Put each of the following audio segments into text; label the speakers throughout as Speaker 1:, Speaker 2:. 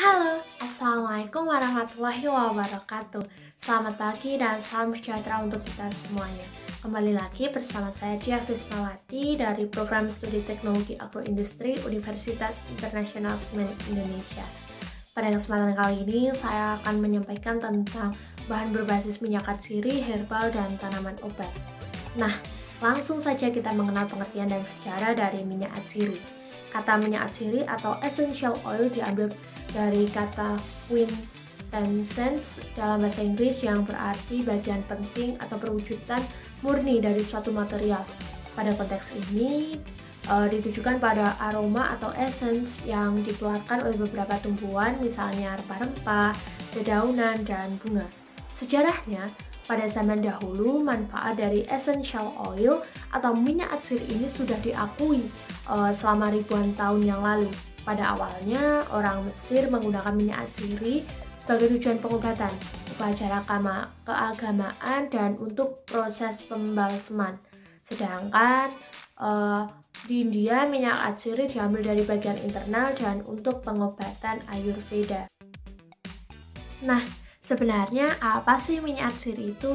Speaker 1: Halo, Assalamualaikum warahmatullahi wabarakatuh. Selamat pagi dan salam sejahtera untuk kita semuanya. Kembali lagi bersama saya Dia Krisnawati dari Program Studi Teknologi Agroindustri Universitas Internasional Semen Indonesia. Pada kesempatan kali ini saya akan menyampaikan tentang bahan berbasis minyak atsiri, herbal, dan tanaman obat. Nah, langsung saja kita mengenal pengertian dan sejarah dari minyak atsiri. Kata minyak atsiri atau essential oil diambil dari kata quintessence dalam bahasa Inggris yang berarti bagian penting atau perwujudan murni dari suatu material. Pada konteks ini ditujukan pada aroma atau essence yang dikeluarkan oleh beberapa tumbuhan, misalnya rempah-rempah, dedaunan, dan bunga. Sejarahnya, pada zaman dahulu manfaat dari essential oil atau minyak atsiri ini sudah diakui selama ribuan tahun yang lalu. Pada awalnya, orang Mesir menggunakan minyak atsiri sebagai tujuan pengobatan, upacara keagamaan, dan untuk proses pembalseman. Sedangkan di India, minyak atsiri diambil dari bagian internal dan untuk pengobatan Ayurveda. Nah, sebenarnya apa sih minyak atsiri itu?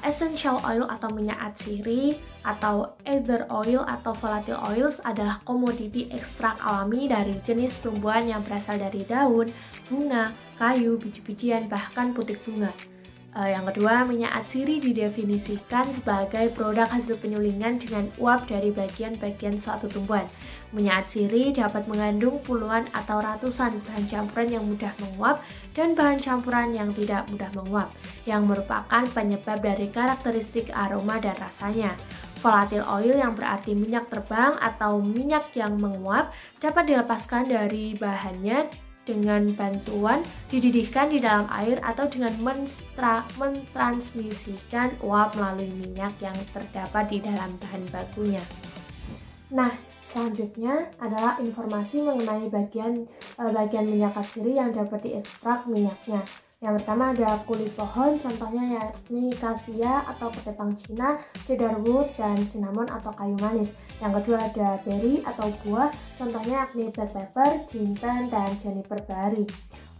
Speaker 1: Essential oil atau minyak atsiri atau ether oil atau volatile oils adalah komoditi ekstrak alami dari jenis tumbuhan yang berasal dari daun, bunga, kayu, biji-bijian, bahkan putik bunga. Yang kedua, minyak atsiri didefinisikan sebagai produk hasil penyulingan dengan uap dari bagian-bagian suatu tumbuhan. Minyak atsiri dapat mengandung puluhan atau ratusan bahan campuran yang mudah menguap dan bahan campuran yang tidak mudah menguap, yang merupakan penyebab dari karakteristik aroma dan rasanya. Volatile oil yang berarti minyak terbang atau minyak yang menguap dapat dilepaskan dari bahannya dengan bantuan dididihkan di dalam air atau dengan mentransmisikan uap melalui minyak yang terdapat di dalam bahan bakunya. Nah, selanjutnya adalah informasi mengenai bagian minyak atsiri yang dapat diekstrak minyaknya. Yang pertama ada kulit pohon, contohnya yakni kasia atau ketepang Cina, cedarwood, dan cinnamon atau kayu manis. Yang kedua ada berry atau buah, contohnya yakni black pepper, jinten, dan juniper berry.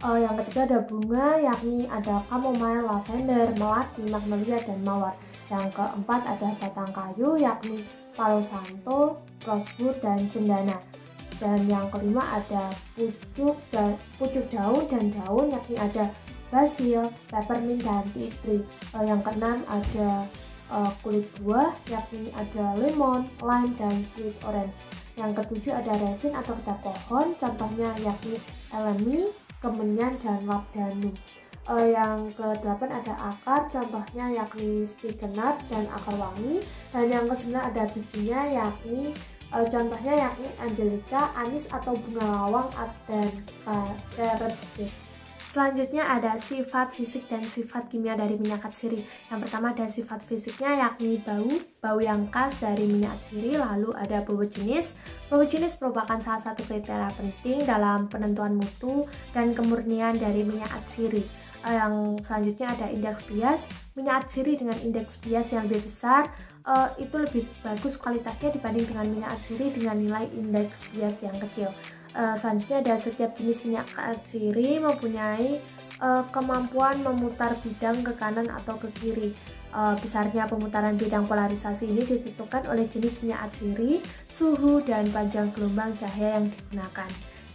Speaker 1: Yang ketiga ada bunga, yakni ada chamomile, lavender, melati, magnolia, dan mawar. Yang keempat ada batang kayu, yakni palo santo, rosewood, dan cendana. Dan yang kelima ada pucuk daun dan daun, yakni ada basil, peppermint, dan tea tree. Yang keenam ada kulit buah, yakni ada lemon, lime, dan sweet orange. Yang ketujuh ada resin atau getah pohon, contohnya yakni elemi, kemenyan, dan labdanum. Yang ke-8 ada akar, contohnya yakni spikenard dan akar wangi. Dan yang ke-9 ada bijinya, yakni contohnya yakni angelica, anis atau bunga lawang, dan carrot seed. Selanjutnya ada sifat fisik dan sifat kimia dari minyak atsiri. Yang pertama ada sifat fisiknya yakni bau yang khas dari minyak atsiri. Lalu ada bobot jenis. Bobot jenis merupakan salah satu kriteria penting dalam penentuan mutu dan kemurnian dari minyak atsiri. Yang selanjutnya ada indeks bias. Minyak atsiri dengan indeks bias yang lebih besar itu lebih bagus kualitasnya dibanding dengan minyak atsiri dengan nilai indeks bias yang kecil. Selanjutnya ada setiap jenis minyak atsiri mempunyai kemampuan memutar bidang ke kanan atau ke kiri. Besarnya pemutaran bidang polarisasi ini ditentukan oleh jenis minyak atsiri, suhu, dan panjang gelombang cahaya yang digunakan.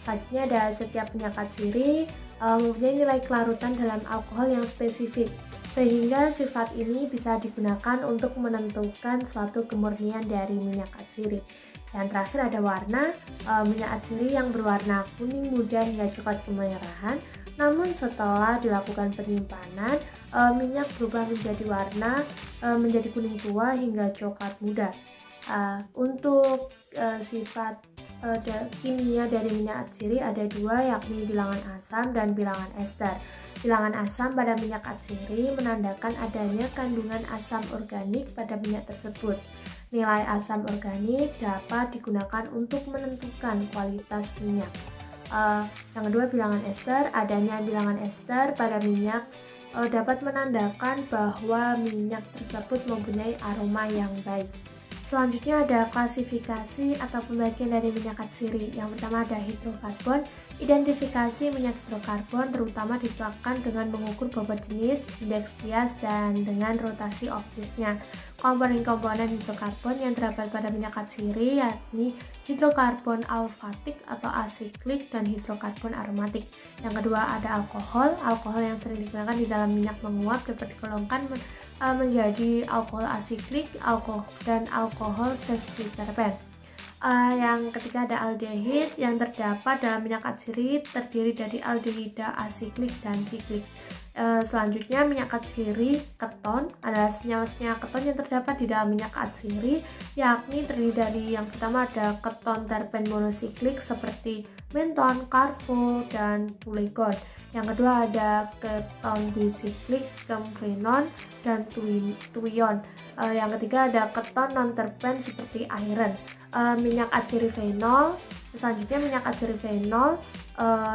Speaker 1: Selanjutnya ada setiap minyak atsiri mempunyai nilai kelarutan dalam alkohol yang spesifik, sehingga sifat ini bisa digunakan untuk menentukan suatu kemurnian dari minyak atsiri. Yang terakhir ada warna, minyak atsiri yang berwarna kuning muda hingga coklat kemerahan. Namun setelah dilakukan penyimpanan, minyak berubah menjadi warna menjadi kuning tua hingga coklat muda. Untuk sifat kimia dari minyak atsiri ada dua, yakni bilangan asam dan bilangan ester. Bilangan asam pada minyak atsiri menandakan adanya kandungan asam organik pada minyak tersebut. Nilai asam organik dapat digunakan untuk menentukan kualitas minyak. Yang kedua bilangan ester, adanya bilangan ester pada minyak dapat menandakan bahwa minyak tersebut mempunyai aroma yang baik. Selanjutnya ada klasifikasi atau pembagian dari minyak atsiri. Yang pertama ada hidrokarbon. Identifikasi minyak hidrokarbon terutama dilakukan dengan mengukur bobot jenis, indeks bias, dan dengan rotasi oksisnya. Komponen-komponen hidrokarbon yang terdapat pada minyak atsiri yakni hidrokarbon alfatik atau asiklik dan hidrokarbon aromatik. Yang kedua ada alkohol. Alkohol yang sering digunakan di dalam minyak menguap dapat digolongkan menjadi alkohol asiklik, alkohol dan alkohol sesquiterpen. Yang ketiga ada aldehid yang terdapat dalam minyak atsiri terdiri dari aldehida asiklik dan siklik. Selanjutnya minyak atsiri keton adalah senyawa-senyawa keton yang terdapat di dalam minyak atsiri, yakni terdiri dari yang pertama ada keton terpen monosiklik seperti menton, karbo, dan pulegon. Yang kedua ada keton bisiklik, kemfenon, dan tuion. Yang ketiga ada keton non terpen seperti iron. Minyak atsiri fenol. Selanjutnya minyak atsiri fenol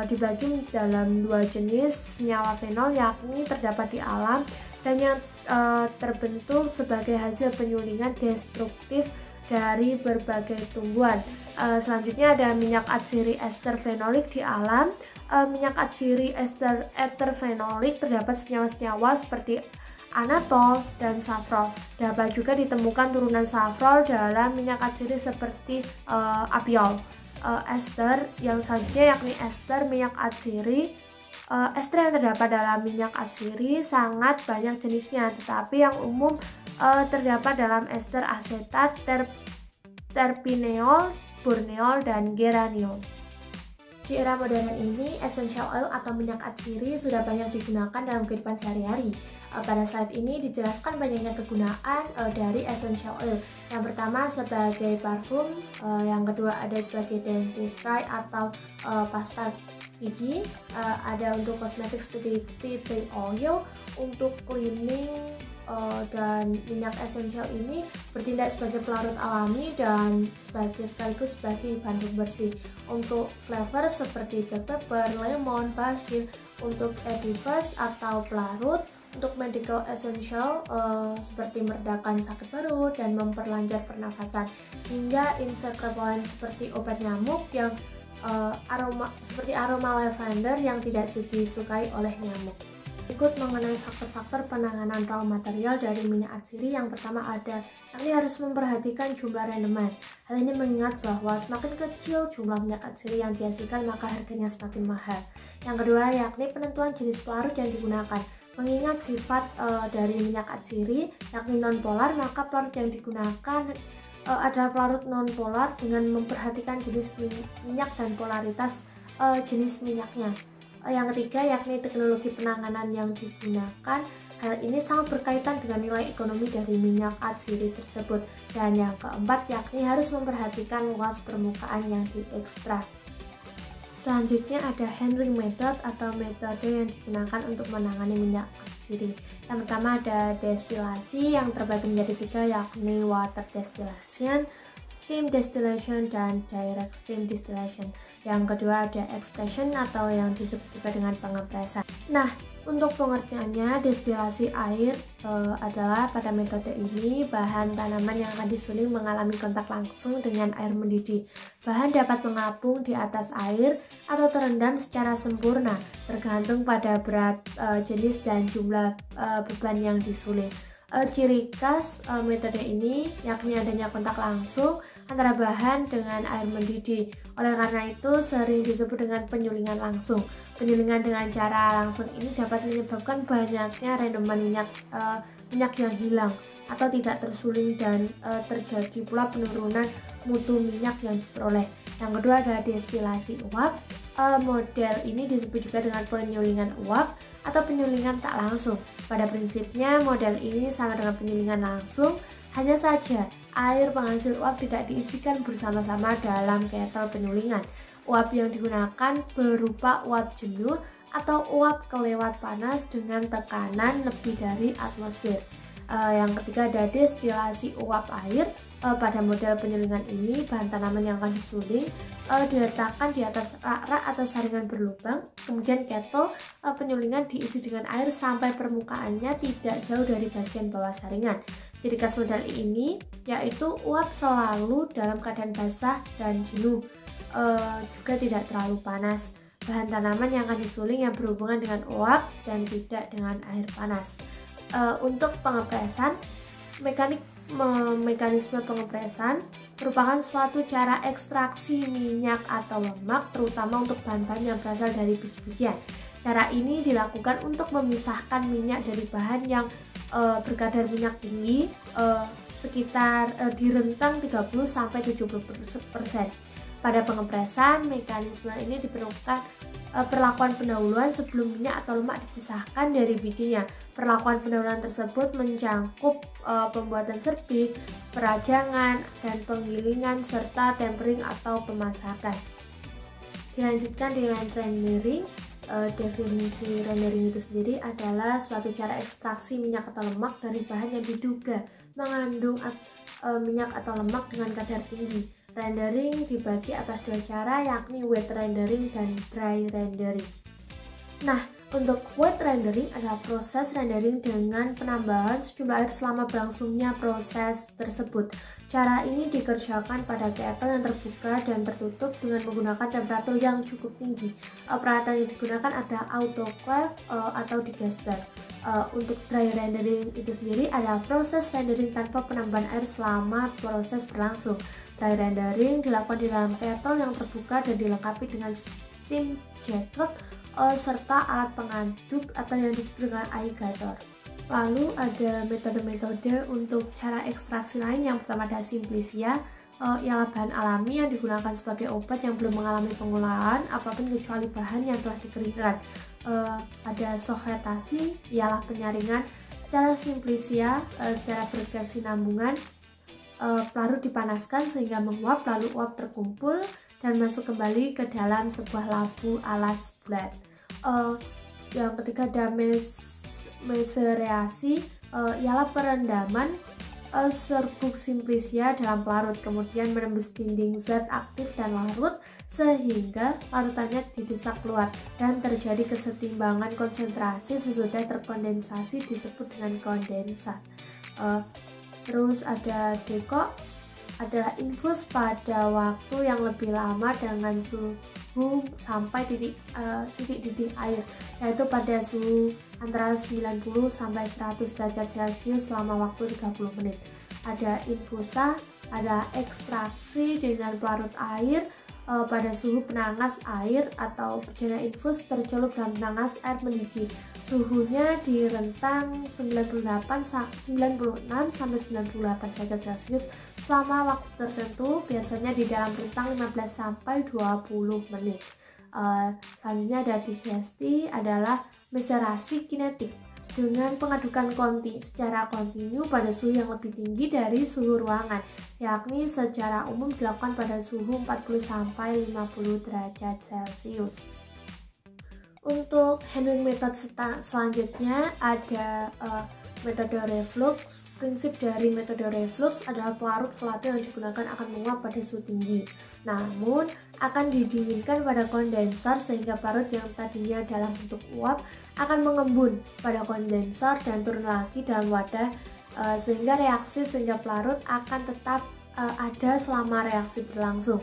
Speaker 1: dibagi dalam dua jenis senyawa fenol yakni terdapat di alam dan yang terbentuk sebagai hasil penyulingan destruktif dari berbagai tumbuhan. Selanjutnya ada minyak atsiri ester fenolik di alam. Minyak atsiri ester fenolik terdapat senyawa-senyawa seperti anatol dan safrol. Dapat juga ditemukan turunan safrol dalam minyak atsiri seperti apiol. Ester yang selanjutnya yakni ester minyak atsiri. Ester yang terdapat dalam minyak atsiri sangat banyak jenisnya, tetapi yang umum terdapat dalam ester asetat, terpineol, borneol, dan geraniol. Di era modern ini, essential oil atau minyak atsiri sudah banyak digunakan dalam kehidupan sehari-hari. Pada slide ini dijelaskan banyaknya kegunaan dari essential oil. Yang pertama sebagai parfum, yang kedua ada sebagai dentistry atau pasta gigi, ada untuk kosmetik seperti tea oil, untuk cleaning, dan minyak esensial ini bertindak sebagai pelarut alami dan sekaligus sebagai bahan pembersih. Untuk flavor seperti black pepper, lemon, basil, untuk adhesives atau pelarut, untuk medical essential seperti meredakan sakit perut dan memperlancar pernafasan, hingga insect repellent seperti obat nyamuk yang seperti aroma lavender yang tidak disukai oleh nyamuk. Berikut mengenai faktor-faktor penanganan raw material dari minyak atsiri. Yang pertama ada, yakni harus memperhatikan jumlah rendeman. Hal ini mengingat bahwa semakin kecil jumlah minyak atsiri yang dihasilkan maka harganya semakin mahal. Yang kedua yakni penentuan jenis pelarut yang digunakan. Mengingat sifat dari minyak atsiri yakni non-polar, maka pelarut yang digunakan adalah pelarut non-polar dengan memperhatikan jenis minyak dan polaritas jenis minyaknya. Yang ketiga yakni teknologi penanganan yang digunakan. Hal ini sangat berkaitan dengan nilai ekonomi dari minyak atsiri tersebut. Dan yang keempat yakni harus memperhatikan luas permukaan yang diekstrak. Selanjutnya ada handling method atau metode yang digunakan untuk menangani minyak atsiri. Yang pertama ada destilasi yang terbagi menjadi tiga, yakni water distillation, steam distillation, dan direct steam distillation. Yang kedua ada expression atau yang disebut juga dengan pengepresan. Nah, untuk pengertiannya, destilasi air adalah pada metode ini bahan tanaman yang akan disuling mengalami kontak langsung dengan air mendidih. Bahan dapat mengapung di atas air atau terendam secara sempurna tergantung pada berat, jenis, dan jumlah beban yang disuling. Ciri khas metode ini yakni adanya kontak langsung antara bahan dengan air mendidih. Oleh karena itu sering disebut dengan penyulingan langsung. Penyulingan dengan cara langsung ini dapat menyebabkan banyaknya rendeman minyak yang hilang atau tidak tersuling dan terjadi pula penurunan mutu minyak yang diperoleh. Yang kedua adalah destilasi uap. Model ini disebut juga dengan penyulingan uap atau penyulingan tak langsung. Pada prinsipnya model ini sama dengan penyulingan langsung, hanya saja air penghasil uap tidak diisikan bersama-sama dalam ketel penyulingan. Uap yang digunakan berupa uap jenuh atau uap kelewat panas dengan tekanan lebih dari atmosfer. Yang ketiga ada destilasi uap air. Pada model penyulingan ini bahan tanaman yang akan disuling diletakkan di atas rak atau saringan berlubang, kemudian ketel penyulingan diisi dengan air sampai permukaannya tidak jauh dari bagian bawah saringan. Ciri khas model ini yaitu uap selalu dalam keadaan basah dan jenuh, juga tidak terlalu panas. Bahan tanaman yang akan disuling yang berhubungan dengan uap dan tidak dengan air panas. Untuk pengepresan, mekanisme pengepresan merupakan suatu cara ekstraksi minyak atau lemak, terutama untuk bahan-bahan yang berasal dari biji-bijian. Cara ini dilakukan untuk memisahkan minyak dari bahan yang berkadar minyak tinggi, sekitar di rentang 30-70%. Pada pengepresan, mekanisme ini diperlukan perlakuan pendahuluan sebelum minyak atau lemak dipisahkan dari bijinya. Perlakuan pendahuluan tersebut mencangkup pembuatan serbik, perajangan, dan penggilingan, serta tempering atau pemasakan. Dilanjutkan dengan rendering. Definisi rendering itu sendiri adalah suatu cara ekstraksi minyak atau lemak dari bahan yang diduga mengandung minyak atau lemak dengan kadar tinggi. Rendering dibagi atas dua cara, yakni wet rendering dan dry rendering. Nah, untuk wet rendering adalah proses rendering dengan penambahan sejumlah air selama berlangsungnya proses tersebut. Cara ini dikerjakan pada kettle yang terbuka dan tertutup dengan menggunakan temperatur yang cukup tinggi. Peralatan yang digunakan ada autoclave atau digester. Untuk dry rendering itu sendiri adalah proses rendering tanpa penambahan air selama proses berlangsung. Dry rendering dilakukan di dalam kettle yang terbuka dan dilengkapi dengan steam jacket serta alat pengaduk atau yang disebut dengan irrigator. Lalu ada metode-metode untuk cara ekstraksi lain. Yang pertama ada simplicia, ialah bahan alami yang digunakan sebagai obat yang belum mengalami pengolahan apapun kecuali bahan yang telah dikeringkan. Ada sohretasi, ialah penyaringan secara simplicia, secara berkesinambungan. Pelarut dipanaskan sehingga menguap, lalu uap terkumpul dan masuk kembali ke dalam sebuah labu alas bulat. Yang ketiga ada mesereasi, ialah perendaman serbuk simplicia dalam pelarut, kemudian menembus dinding zat aktif dan larut sehingga larutannya didesak keluar dan terjadi kesetimbangan konsentrasi sesudah terkondensasi disebut dengan kondensat. Terus ada dekok, adalah infus pada waktu yang lebih lama dengan suhu sampai titik air, yaitu pada suhu antara 90 sampai 100 derajat Celcius selama waktu 30 menit. Ada infusa, ada ekstraksi dengan pelarut air pada suhu penangas air atau bejana infus tercelup dalam penangas air mendidih. Suhunya di rentang 96 sampai 98 derajat Celcius selama waktu tertentu, biasanya di dalam rentang 15 sampai 20 menit. Selanjutnya ada digesti, adalah meserasi kinetik dengan pengadukan secara kontinu pada suhu yang lebih tinggi dari suhu ruangan, yakni secara umum dilakukan pada suhu 40 sampai 50 derajat Celcius. Untuk handling method selanjutnya ada metode reflux. Prinsip dari metode reflux adalah pelarut volatil yang digunakan akan menguap pada suhu tinggi, namun akan didinginkan pada kondensor sehingga pelarut yang tadinya dalam bentuk uap akan mengembun pada kondensor dan turun lagi dalam wadah, sehingga pelarut akan tetap ada selama reaksi berlangsung.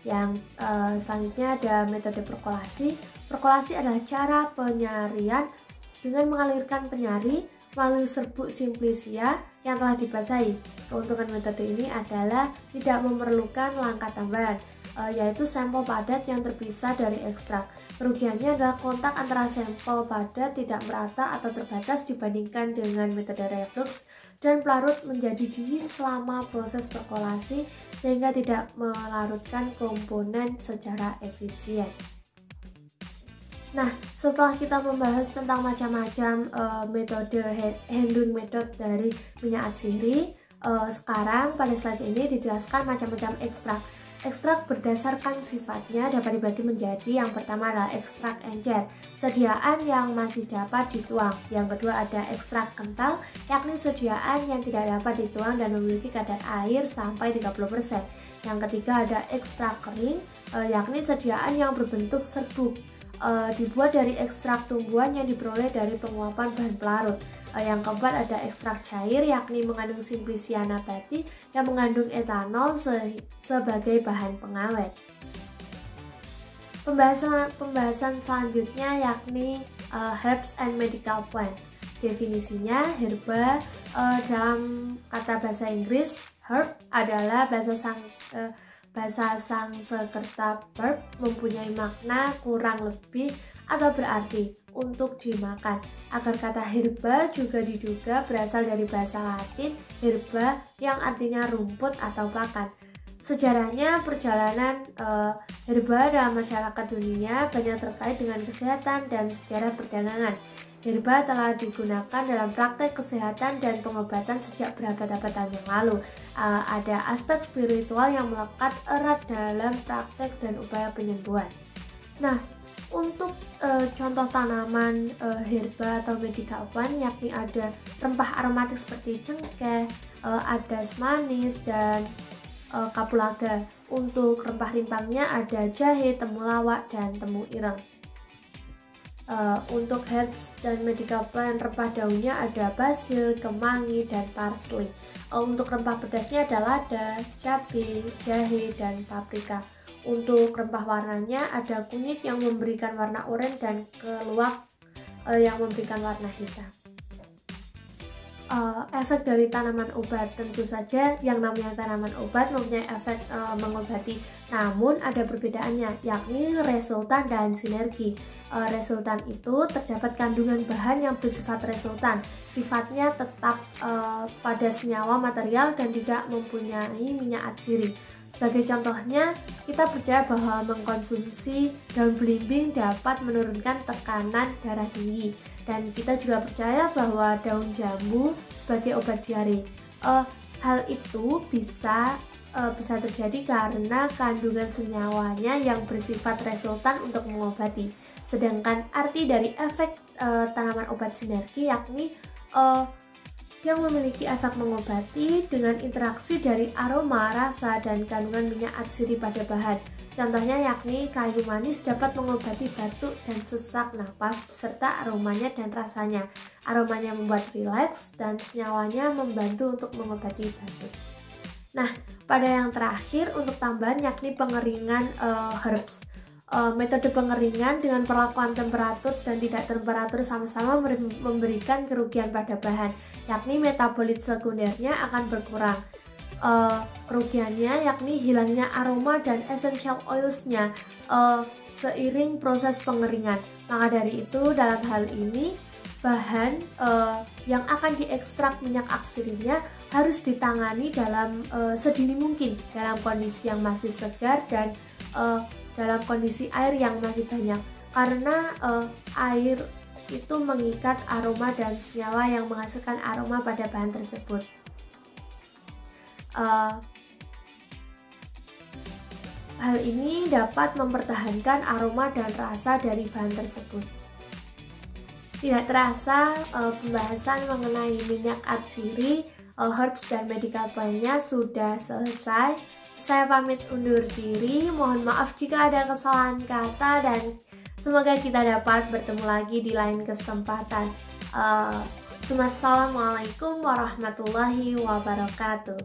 Speaker 1: Yang selanjutnya ada metode perkolasi. Perkolasi adalah cara penyarian dengan mengalirkan penyari melalui serbuk simplicia yang telah dibasahi. Keuntungan metode ini adalah tidak memerlukan langkah tambahan, yaitu sampel padat yang terpisah dari ekstrak. Kerugiannya adalah kontak antara sampel padat tidak merata atau terbatas dibandingkan dengan metode reflux, dan pelarut menjadi dingin selama proses perkolasi sehingga tidak melarutkan komponen secara efisien. Nah, setelah kita membahas tentang macam-macam metode handling method dari minyak atsiri, sekarang pada slide ini dijelaskan macam-macam ekstrak. Ekstrak berdasarkan sifatnya dapat dibagi menjadi, yang pertama adalah ekstrak encer, sediaan yang masih dapat dituang. Yang kedua ada ekstrak kental, yakni sediaan yang tidak dapat dituang dan memiliki kadar air sampai 30%. Yang ketiga ada ekstrak kering, yakni sediaan yang berbentuk serbuk, dibuat dari ekstrak tumbuhan yang diperoleh dari penguapan bahan pelarut. Yang keempat ada ekstrak cair, yakni mengandung simplisia nabati yang mengandung etanol sebagai bahan pengawet. Pembahasan selanjutnya yakni herbs and medical plants. Definisinya, herba dalam kata bahasa Inggris herb adalah bahasa Sanskerta verb, mempunyai makna kurang lebih atau berarti untuk dimakan. Agar kata herba juga diduga berasal dari bahasa Latin herba yang artinya rumput atau pakan. Sejarahnya, perjalanan herba dalam masyarakat dunia banyak terkait dengan kesehatan dan sejarah perdagangan. Herba telah digunakan dalam praktek kesehatan dan pengobatan sejak berabad-abad tahun yang lalu. Ada aspek spiritual yang melekat erat dalam praktek dan upaya penyembuhan. Nah, untuk contoh tanaman herba atau medical plant, yakni ada rempah aromatik seperti cengkeh, adas manis, dan kapulaga. Untuk rempah-rempahnya ada jahe, temulawak, dan temu ireng. Untuk herbs dan medical plant, rempah daunnya ada basil, kemangi, dan parsley. Untuk rempah pedasnya ada lada, cabai, jahe, dan paprika. Untuk rempah warnanya ada kunyit yang memberikan warna oranye dan keluak yang memberikan warna hitam. Efek dari tanaman obat, tentu saja yang namanya tanaman obat mempunyai efek mengobati, namun ada perbedaannya, yakni resultan dan sinergi. Resultan itu terdapat kandungan bahan yang bersifat resultan, sifatnya tetap pada senyawa material dan tidak mempunyai minyak atsiri. Sebagai contohnya, kita percaya bahwa mengkonsumsi daun belimbing dapat menurunkan tekanan darah tinggi. Dan kita juga percaya bahwa daun jambu sebagai obat diare. Hal itu bisa terjadi karena kandungan senyawanya yang bersifat resultan untuk mengobati. Sedangkan arti dari efek tanaman obat sinergi yakni yang memiliki efek mengobati dengan interaksi dari aroma, rasa, dan kandungan minyak atsiri pada bahan. Contohnya yakni kayu manis dapat mengobati batuk dan sesak napas beserta aromanya dan rasanya. Aromanya membuat rileks dan senyawanya membantu untuk mengobati batuk. Nah, pada yang terakhir untuk tambahan yakni pengeringan herbs. Metode pengeringan dengan perlakuan temperatur dan tidak temperatur sama-sama memberikan kerugian pada bahan, yakni metabolit sekundernya akan berkurang. Kerugiannya yakni hilangnya aroma dan essential oilsnya seiring proses pengeringan. Maka dari itu dalam hal ini bahan yang akan diekstrak minyak atsirinya harus ditangani dalam sedini mungkin dalam kondisi yang masih segar dan dalam kondisi air yang masih banyak, karena air itu mengikat aroma dan senyawa yang menghasilkan aroma pada bahan tersebut. Hal ini dapat mempertahankan aroma dan rasa dari bahan tersebut. Tidak terasa pembahasan mengenai minyak atsiri, herbs dan medical plant-nya sudah selesai. Saya pamit undur diri, mohon maaf jika ada kesalahan kata dan semoga kita dapat bertemu lagi di lain kesempatan. Assalamualaikum warahmatullahi wabarakatuh.